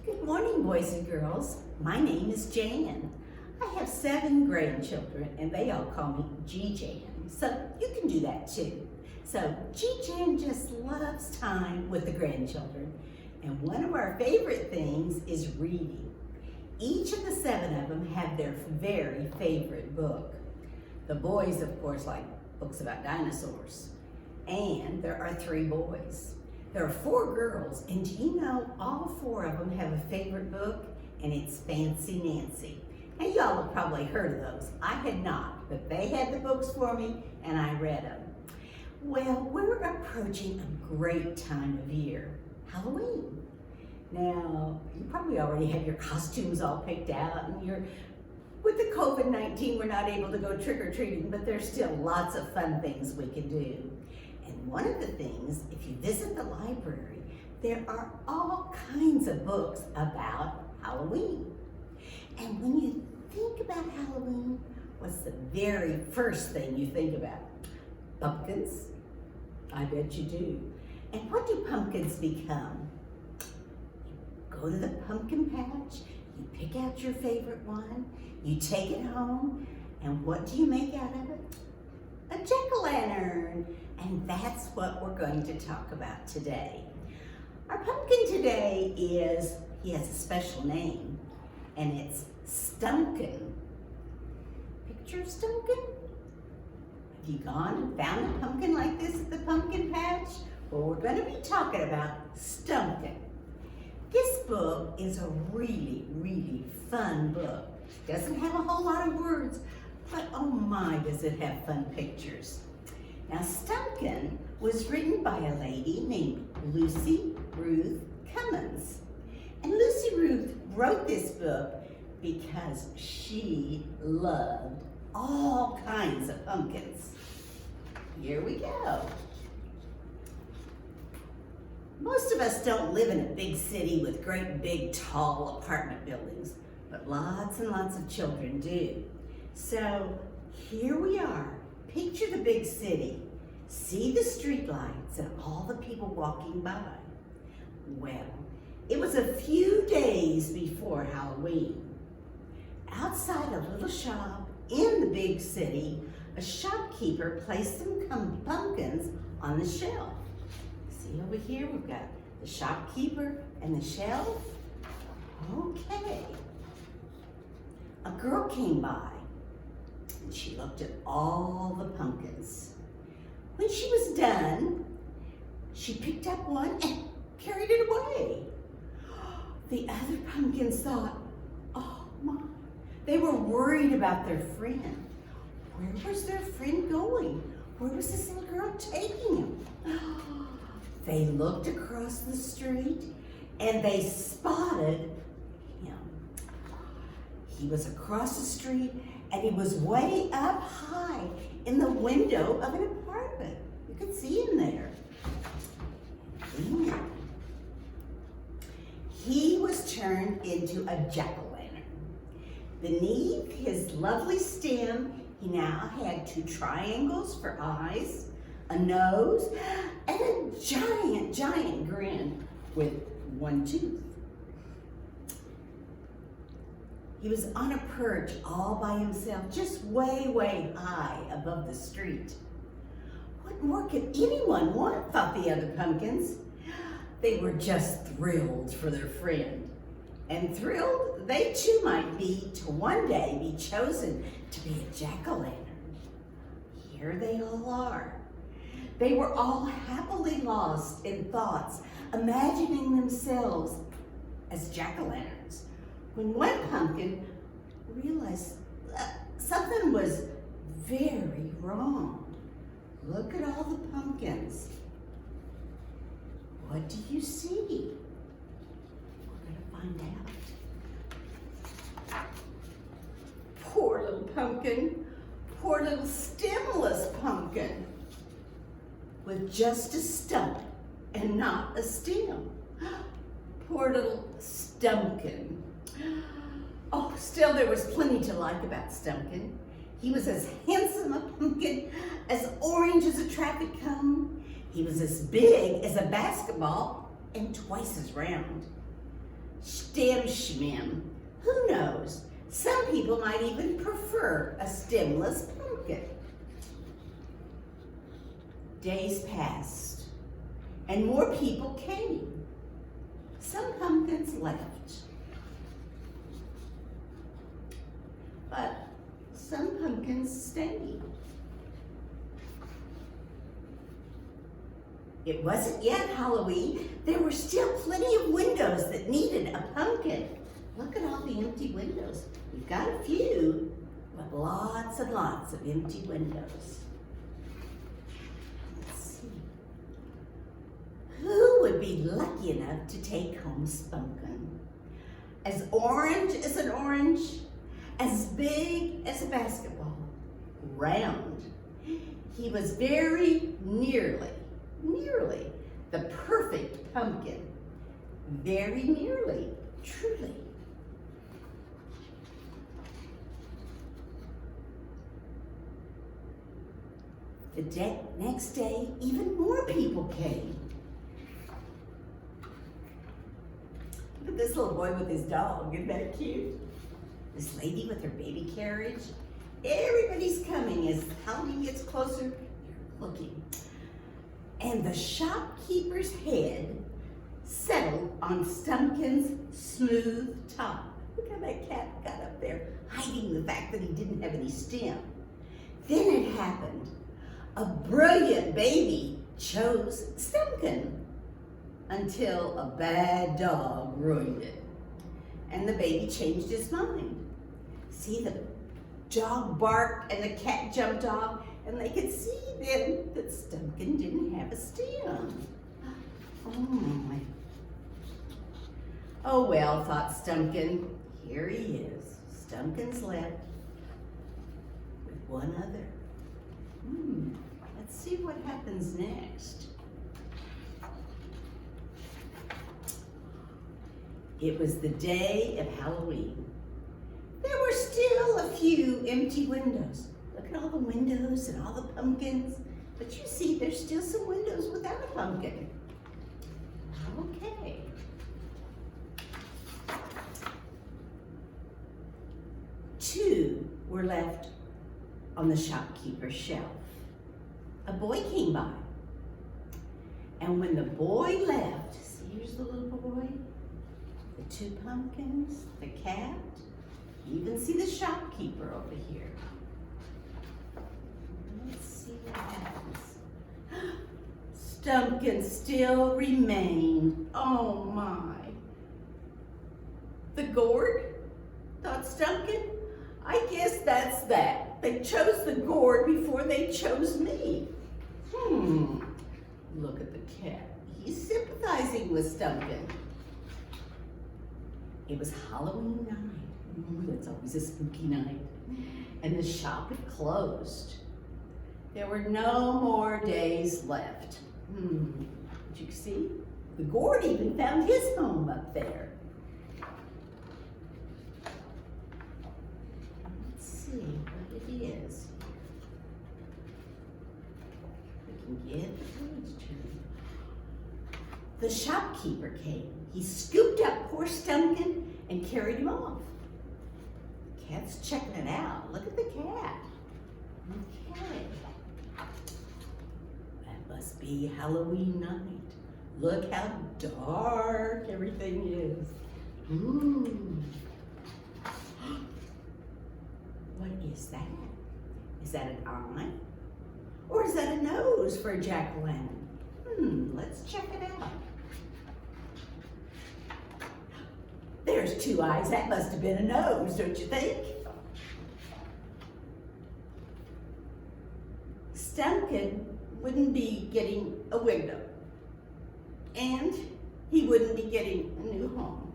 Good morning, boys and girls. My name is Jan. I have 7 grandchildren and they all call me G-Jan, so you can do that too. So G-Jan just loves time with the grandchildren, and one of our favorite things is reading. Each of the 7 of them have their very favorite book. The boys, of course, like books about dinosaurs, and there are 3 boys. There are 4 girls, and do you know all 4 of them have a favorite book, and it's Fancy Nancy. And y'all have probably heard of those. I had not, but they had the books for me, and I read them. Well, we're approaching a great time of year, Halloween. Now, you probably already have your costumes all picked out, and with the COVID-19, we're not able to go trick-or-treating, but there's still lots of fun things we can do. And one of the things, if you visit the library, there are all kinds of books about Halloween. And when you think about Halloween, what's the very first thing you think about? Pumpkins? I bet you do. And what do pumpkins become? You go to the pumpkin patch, you pick out your favorite one, you take it home, and what do you make out of it? A jack-o'-lantern. And that's what we're going to talk about today. Our pumpkin today he has a special name, and it's Stumpkin. Picture of Stumpkin? Have you gone and found a pumpkin like this at the pumpkin patch? Well, we're going to be talking about Stumpkin. This book is a really, really fun book. It doesn't have a whole lot of words, but oh my, does it have fun pictures. Now, Stumpkin was written by a lady named Ruth Cummins. And Ruth wrote this book because she loved all kinds of pumpkins. Here we go. Most of us don't live in a big city with great big tall apartment buildings, but lots and lots of children do. So here we are. Picture the big city. See the street lights and all the people walking by. Well, it was a few days before Halloween. Outside a little shop in the big city, a shopkeeper placed some pumpkins on the shelf. See over here, we've got the shopkeeper and the shelf. Okay. A girl came by and she looked at all the pumpkins. When she was done, she picked up one and carried it away. The other pumpkins thought, oh my, they were worried about their friend. Where was their friend going? Where was this little girl taking him? They looked across the street and they spotted him. He was across the street and he was way up high in the window of an apartment. You could see him there. And he was turned into a jack-o'-lantern. Beneath his lovely stem, he now had 2 triangles for eyes, a nose, and a giant, giant grin with 1 tooth. He was on a perch all by himself, just way, way high above the street. What more could anyone want, thought the other pumpkins. They were just thrilled for their friend. And thrilled they too might be to one day be chosen to be a jack-o'-lantern. Here they all are. They were all happily lost in thoughts, imagining themselves as jack-o'-lanterns, when one pumpkin realized something was very wrong. Look at all the pumpkins. What do you see? We're going to find out. Poor little pumpkin. Poor little stemless pumpkin. With just a stump and not a stem. Poor little Stumpkin. Oh, still there was plenty to like about Stumpkin. He was as handsome a pumpkin, as orange as a traffic cone. He was as big as a basketball and twice as round. stem shmim. Who knows? Some people might even prefer a stemless pumpkin. Days passed, and more people came. Some pumpkins left, but some pumpkins stayed. It wasn't yet Halloween. There were still plenty of windows that needed a pumpkin. Look at all the empty windows. We've got a few, but lots and lots of empty windows. Let's see. Who would be lucky enough to take home Stumpkin? As orange as an orange, as big as a basketball, round. He was very nearly the perfect pumpkin. Very nearly, truly. The next day, even more people came. Look at this little boy with his dog, isn't that cute? This lady with her baby carriage. Everybody's coming as Halloween gets closer. They're looking. And the shopkeeper's head settled on Stumpkin's smooth top. Look how that cat got up there, hiding the fact that he didn't have any stem. Then it happened. A brilliant baby chose Stumpkin until a bad dog ruined it. And the baby changed his mind. See, the dog barked and the cat jumped off, and they could see then that Stumpkin didn't have a stem. Oh my. Oh well, thought Stumpkin. Here he is. Stumpkin's left with one other. Let's see what happens next. It was the day of Halloween. There were still a few empty windows. Look at all the windows and all the pumpkins. But you see, there's still some windows without a pumpkin. Okay. Two were left on the shopkeeper's shelf. A boy came by. And when the boy left, see, here's the little boy, the two pumpkins, the cat, you even see the shopkeeper over here. Let's see what happens. Stumpkin still remained. Oh my. The gourd? Thought Stumpkin. I guess that's that. They chose the gourd before they chose me. Look at the cat. He's sympathizing with Stumpkin. It was Halloween night. Ooh, that's always a spooky night. And the shop had closed. There were no more days left. Did you see? The gourd even found his home up there. Let's see what it is. We can get the page turned. The shopkeeper came. He scooped up poor Stumpkin and carried him off. The cat's checking it out. Look at the cat. Okay. That must be Halloween night. Look how dark everything is. What is that? Is that an eye? Or is that a nose for a jack-o'-lantern? Let's check it out. There's two eyes. That must have been a nose, don't you think? Stumpkin wouldn't be getting a window, and he wouldn't be getting a new home.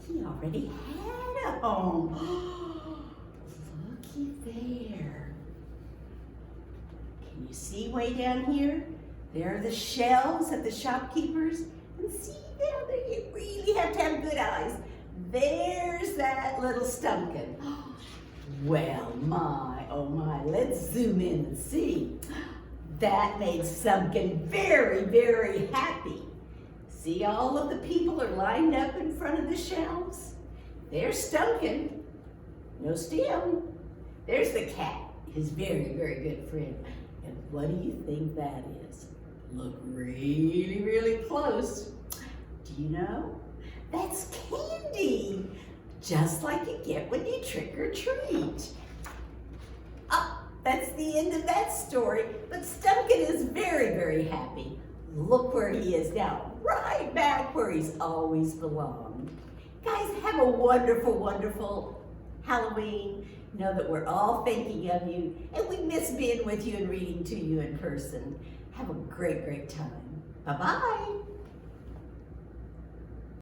He already had a home. Looky there. Can you see way down here? There are the shelves at the shopkeepers. And see down there, you really have to have good eyes. There's that little Stumpkin. Well, my, oh my, let's zoom in and see. That made Stumpkin very, very happy. See, all of the people are lined up in front of the shelves. There's Stumpkin. No Stim. There's the cat, his very, very good friend. And what do you think that is? Look really, really close. Do you know? That's candy, just like you get when you trick or treat. That's the end of that story, but Stumpkin is very, very happy. Look where he is now, right back where he's always belonged. Guys, have a wonderful, wonderful Halloween. Know that we're all thinking of you, and we miss being with you and reading to you in person. Have a great, great time. Bye-bye.